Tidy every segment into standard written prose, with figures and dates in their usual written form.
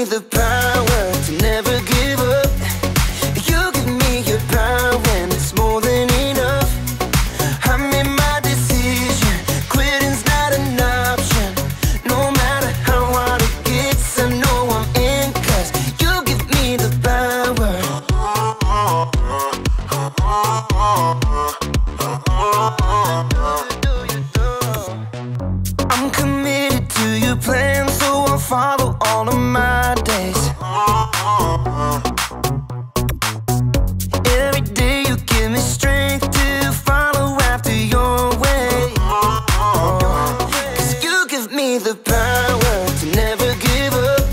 me the power to never give up. You give me your power when it's more than enough. I made my decision, quitting's not an option. No matter how hard it gets, I know I'm in, 'cause you give me the power. I'm committed to your plan, so I'll follow all of my days. Every day you give me strength to follow after your way. 'Cause you give me the power to never give up.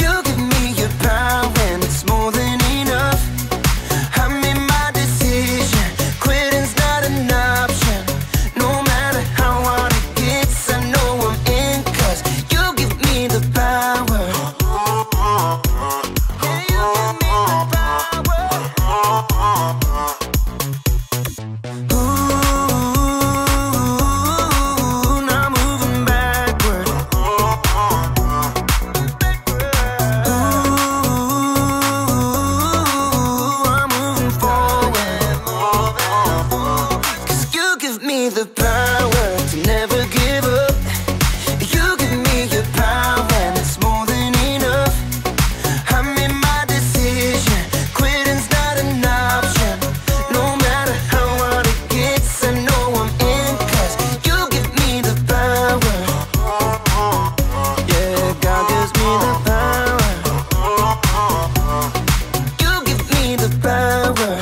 You give me your power when it's more than enough. I made my decision, quitting's not an option. No matter how hard it gets, I know I'm in, 'cause you give me the power. Yeah, you give me the power. Ooh, now moving backward. Ooh, I'm moving forward. 'Cause you give me the power to never give up. You give me your power and it's more than enough. I made my decision, quitting's not an option. No matter how hard it gets, I know I'm in, 'cause you give me the power. Yeah, God gives me the power. You give me the power.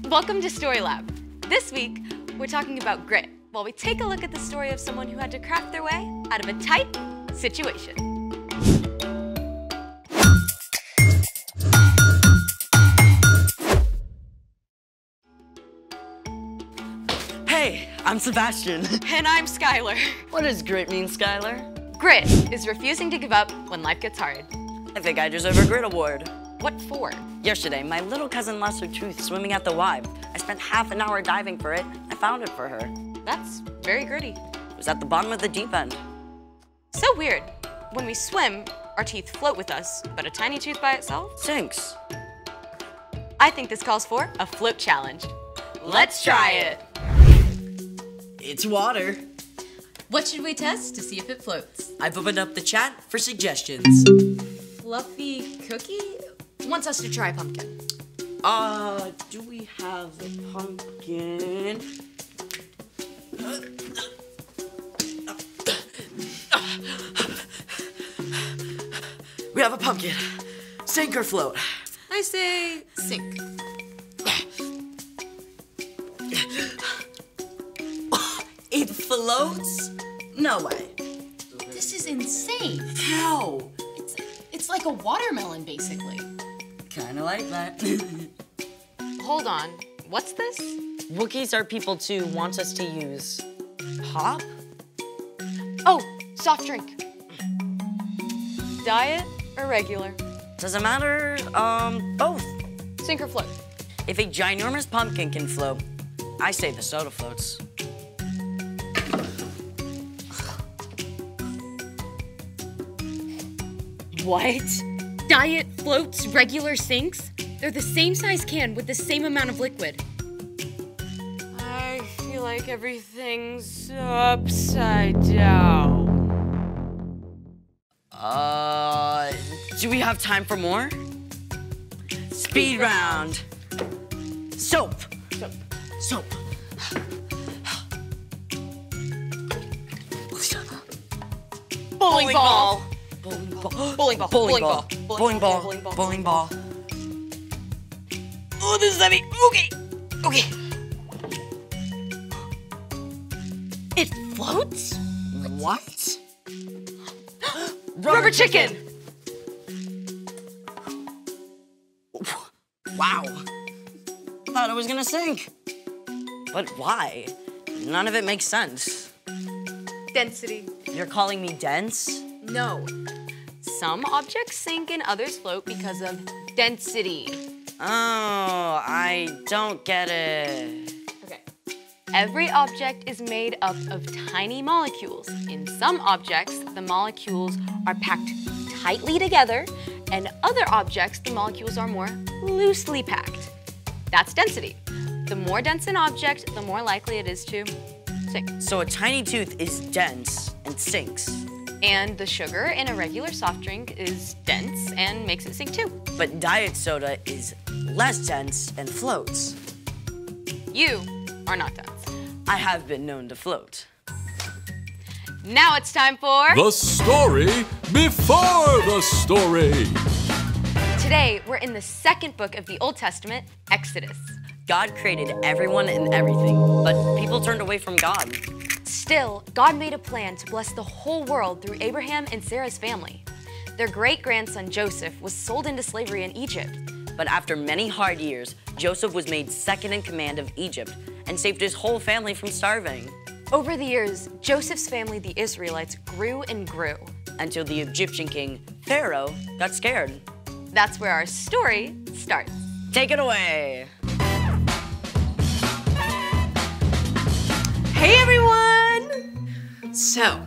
Welcome to Story Lab. This week, we're talking about grit, while we take a look at the story of someone who had to craft their way out of a tight situation. Hey, I'm Sebastian. And I'm Skylar. What does grit mean, Skylar? Grit is refusing to give up when life gets hard. I think I deserve a grit award. What for? Yesterday, my little cousin lost her tooth swimming at the Y. I spent half an hour diving for it. I found it for her. That's very gritty. It was at the bottom of the deep end. So weird. When we swim, our teeth float with us, but a tiny tooth by itself? Sinks. I think this calls for a float challenge. Let's try it. It's water. What should we test to see if it floats? I've opened up the chat for suggestions. Fluffy cookie wants us to try pumpkin. Do we have a pumpkin? We have a pumpkin. Sink or float? I say sink. It floats? No way. This is insane. How? It's like a watermelon, basically. Kinda like that. Hold on. What's this? Wookiees are people too want us to use pop? Oh, soft drink. Diet or regular? Doesn't matter, both. Sink or float? If a ginormous pumpkin can float, I say the soda floats. What? Diet floats, regular sinks? They're the same size can with the same amount of liquid. I feel like everything's upside down. Do we have time for more? Speed round. Soap. Soap. Bowling ball. Bowling ball. Bowling ball. Bowling Bowling ball. ball. Bowling ball. Bowling ball. Bowling ball. Oh, this is heavy. Okay. Okay. It floats? What? Rubber chicken. Wow. Thought I was gonna sink. But why? None of it makes sense. Density. You're calling me dense? No. some objects sink and others float because of density. Oh, I don't get it. Okay. Every object is made up of tiny molecules. In some objects, the molecules are packed tightly together, and other objects, the molecules are more loosely packed. That's density. The more dense an object, the more likely it is to sink. So a tiny tooth is dense and sinks. And the sugar in a regular soft drink is dense and makes it sink too. But diet soda is less dense and floats. You are not dense. I have been known to float. Now it's time for... The story before the story. Today, we're in the second book of the Old Testament, Exodus. God created everyone and everything, but people turned away from God. Still, God made a plan to bless the whole world through Abraham and Sarah's family. Their great-grandson Joseph was sold into slavery in Egypt. But after many hard years, Joseph was made second in command of Egypt and saved his whole family from starving. Over the years, Joseph's family, the Israelites, grew and grew. Until the Egyptian king, Pharaoh, got scared. That's where our story starts. Take it away. Hey everyone! So,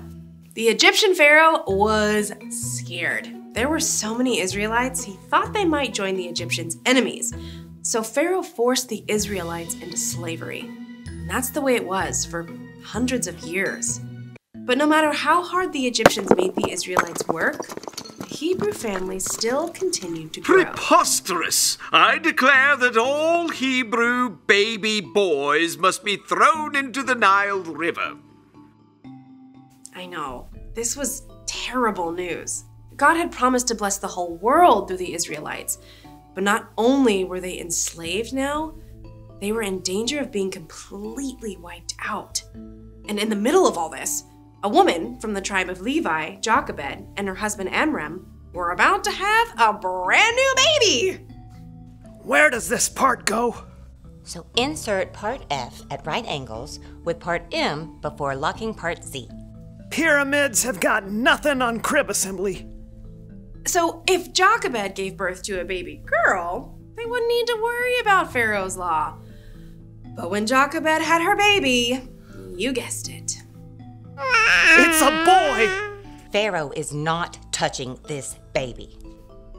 the Egyptian Pharaoh was scared. There were so many Israelites, he thought they might join the Egyptians' enemies. So Pharaoh forced the Israelites into slavery. And that's the way it was for hundreds of years. But no matter how hard the Egyptians made the Israelites work, the Hebrew family still continued to grow. Preposterous! I declare that all Hebrew baby boys must be thrown into the Nile River. I know, this was terrible news. God had promised to bless the whole world through the Israelites, but not only were they enslaved now, they were in danger of being completely wiped out. And in the middle of all this, a woman from the tribe of Levi, Jochebed, and her husband Amram were about to have a brand new baby. Where does this part go? So insert part F at right angles with part M before locking part Z. Pyramids have got nothing on crib assembly. So if Jochebed gave birth to a baby girl, they wouldn't need to worry about Pharaoh's law. But when Jochebed had her baby, you guessed it. It's a boy! Pharaoh is not touching this baby.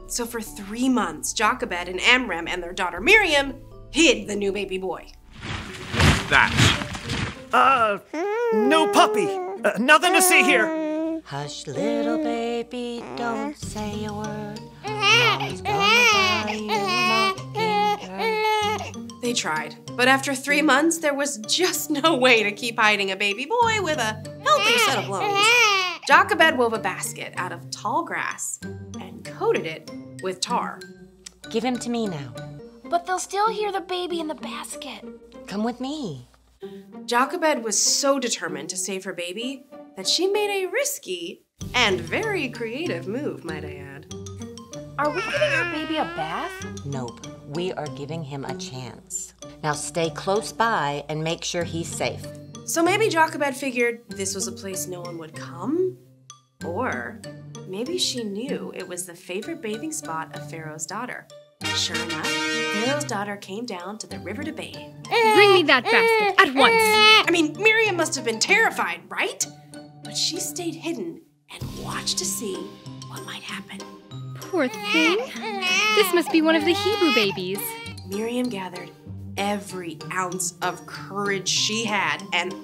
So for 3 months, Jochebed and Amram and their daughter Miriam hid the new baby boy. That. No puppy. Nothing to see here. Hush, little baby, don't say a word. Mom's gonna buy you a mockingbird. They tried, but after 3 months, there was just no way to keep hiding a baby boy with a healthy set of lungs. Jochebed wove a basket out of tall grass and coated it with tar. Give him to me now. But they'll still hear the baby in the basket. Come with me. Jochebed was so determined to save her baby that she made a risky and very creative move, might I add. Are we giving our baby a bath? Nope, we are giving him a chance. Now stay close by and make sure he's safe. So maybe Jochebed figured this was a place no one would come? Or maybe she knew it was the favorite bathing spot of Pharaoh's daughter. Sure enough, Pharaoh's daughter came down to the river to bathe. Bring me that basket at once. I mean, Miriam must have been terrified, right? But she stayed hidden and watched to see what might happen. Poor thing. This must be one of the Hebrew babies. Miriam gathered every ounce of courage she had and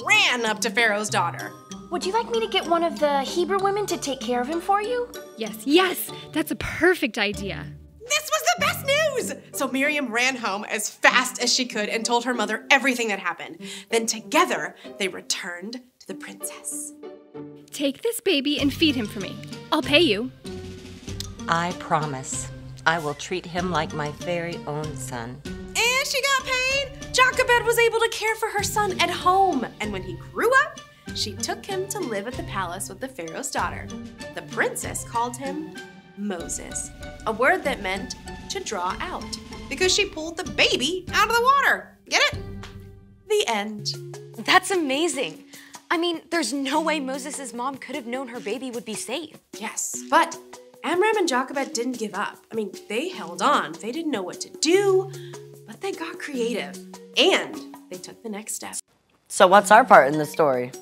ran up to Pharaoh's daughter. Would you like me to get one of the Hebrew women to take care of him for you? Yes, that's a perfect idea. This was the best news! So Miriam ran home as fast as she could and told her mother everything that happened. Then together, they returned to the princess. Take this baby and feed him for me. I'll pay you. I promise. I will treat him like my very own son. And she got paid! Jochebed was able to care for her son at home. And when he grew up, she took him to live at the palace with the Pharaoh's daughter. The princess called him Moses, a word that meant to draw out, because she pulled the baby out of the water. Get it? The end. That's amazing. I mean, there's no way Moses' mom could have known her baby would be safe. Yes, but Amram and Jochebed didn't give up. I mean, they held on. They didn't know what to do, but they got creative. And they took the next step. So what's our part in the story?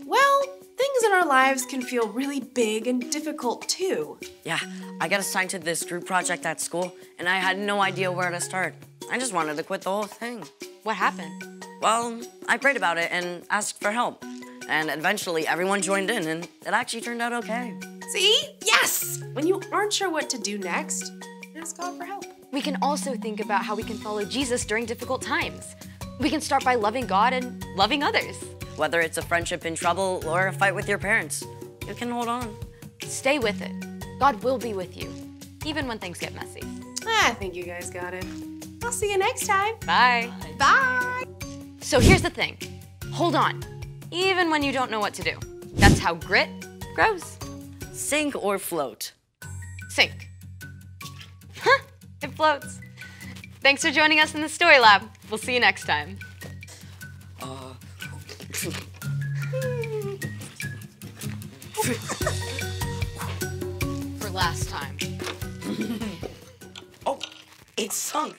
Well, things in our lives can feel really big and difficult too. Yeah, I got assigned to this group project at school, and I had no idea where to start. I just wanted to quit the whole thing. What happened? Well, I prayed about it and asked for help. And eventually everyone joined in, and it actually turned out okay. See? Yes! When you aren't sure what to do next, ask God for help. We can also think about how we can follow Jesus during difficult times. We can start by loving God and loving others. Whether it's a friendship in trouble or a fight with your parents, you can hold on. Stay with it. God will be with you, even when things get messy. I think you guys got it. I'll see you next time. Bye. Bye. So here's the thing. Hold on, even when you don't know what to do. That's how grit grows. Sink or float? Sink. Huh, it floats. Thanks for joining us in the Story Lab. We'll see you next time. For last time. Oh, it's sunk.